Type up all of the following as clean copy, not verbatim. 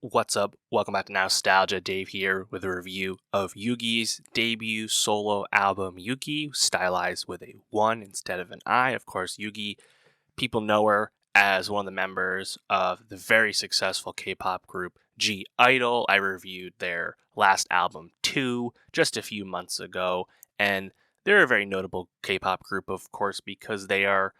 What's up? Welcome back to Nowstalgia. Dave here with a review of Yugi's debut solo album Yuqi, stylized with a 1 instead of an I. Of course, Yugi, people know her as one of the members of the very successful K-pop group GIDLE. I reviewed their last album 2 just a few months ago, and they're a very notable K-pop group, of course, because they are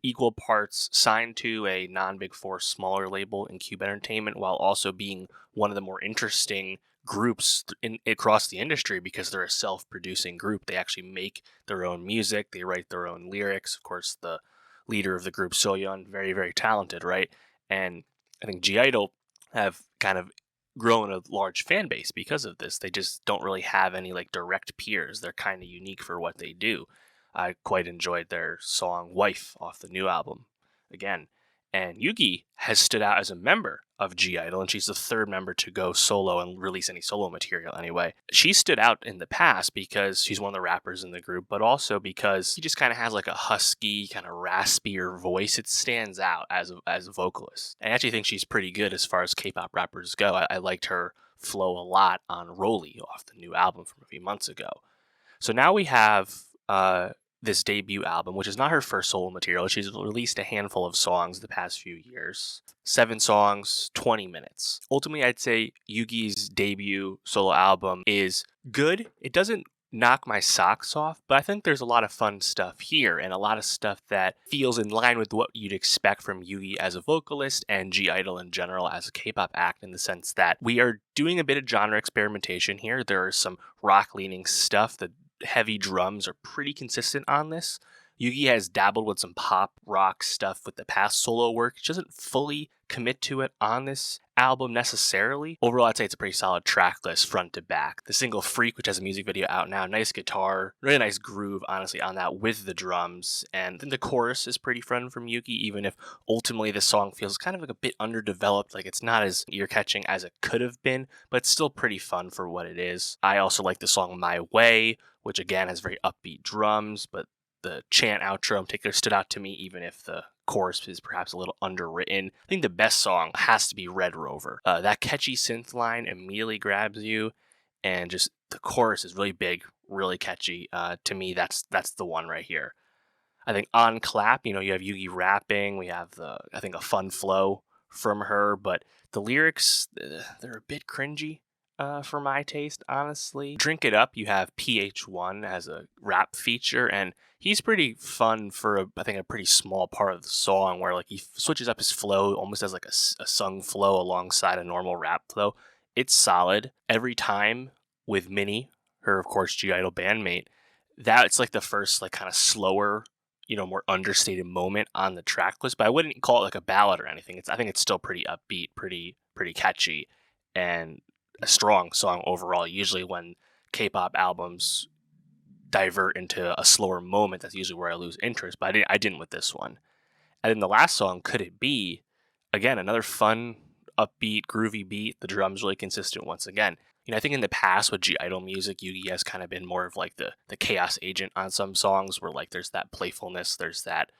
equal parts signed to a non-Big Four smaller label in Cube Entertainment, while also being one of the more interesting groups across the industry because they're a self-producing group. They actually make their own music, they write their own lyrics. Of course, the leader of the group, Soyeon, very, very talented, right? And I think G-IDLE have kind of grown a large fan base because of this. They just don't really have any like direct peers. They're kind of unique for what they do. I quite enjoyed their song Wife off the new album again. And Yugi has stood out as a member of GIDLE, and she's the third member to go solo and release any solo material anyway. She stood out in the past because she's one of the rappers in the group, but also because she just kind of has like a husky, kind of raspier voice. It stands out as a vocalist. I actually think she's pretty good as far as K-pop rappers go. I liked her flow a lot on Rolly off the new album from a few months ago. So now we have this debut album, which is not her first solo material. She's released a handful of songs the past few years. 7 songs, 20 minutes. Ultimately, I'd say Yugi's debut solo album is good. It doesn't knock my socks off, but I think there's a lot of fun stuff here and a lot of stuff that feels in line with what you'd expect from Yugi as a vocalist and GIDLE in general as a K-pop act, in the sense that we are doing a bit of genre experimentation here. There is some rock-leaning stuff. The heavy drums are pretty consistent on this. Yugi has dabbled with some pop rock stuff with the past solo work. She doesn't fully commit to it on this album necessarily. Overall, I'd say it's a pretty solid track list front to back. The single Freak, which has a music video out now, nice guitar, really nice groove, honestly, on that with the drums. And then the chorus is pretty fun from Yugi, even if ultimately the song feels kind of like a bit underdeveloped. Like it's not as ear-catching as it could have been, but it's still pretty fun for what it is. I also like the song My Way, which again has very upbeat drums, but the chant outro in particular stood out to me, even if the chorus is perhaps a little underwritten. I think the best song has to be Red Rover. That catchy synth line immediately grabs you, and just the chorus is really big, really catchy. To me, that's the one right here. I think on Clap, you have Yugi rapping. We have I think a fun flow from her, but the lyrics, they're a bit cringy. For my taste, honestly. Drink It Up, you have PH1 as a rap feature, and he's pretty fun for I think a pretty small part of the song, where like he switches up his flow almost as like a sung flow alongside a normal rap flow. It's solid every time with Minnie, her of course GIDLE bandmate. That's like the first like kind of slower, more understated moment on the track list, but I wouldn't call it like a ballad or anything. I think it's still pretty upbeat, pretty catchy, and a strong song overall. Usually when K-pop albums divert into a slower moment, that's usually where I lose interest, but I didn't with this one. And then the last song, Could It Be? Again, another fun, upbeat, groovy beat. The drums really consistent once again. I think in the past with GIDLE music, Yugi has kind of been more of like the chaos agent on some songs, where like there's that playfulness, there's that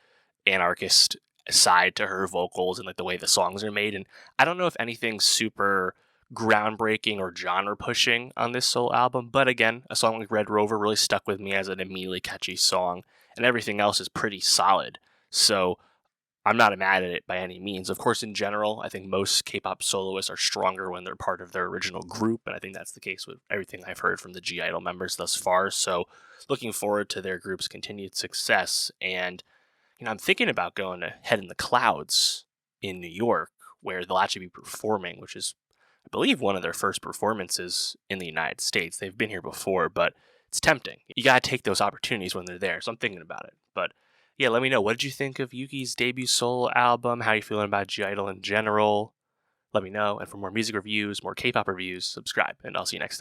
anarchist side to her vocals and like the way the songs are made. And I don't know if anything's super groundbreaking or genre pushing on this solo album, but again, a song like Red Rover really stuck with me as an immediately catchy song, and everything else is pretty solid. So I'm not mad at it by any means. Of course, in general, I think most K-pop soloists are stronger when they're part of their original group, and I think that's the case with everything I've heard from the GIDLE members thus far. So looking forward to their group's continued success. And I'm thinking about going to Head in the Clouds in New York, where they'll actually be performing, which is, I believe, one of their first performances in the United States. They've been here before, but it's tempting. You gotta take those opportunities when they're there, so I'm thinking about it. But yeah, let me know. What did you think of Yuki's debut solo album? How are you feeling about GIDLE in general? Let me know. And for more music reviews, more K-pop reviews, subscribe, and I'll see you next time.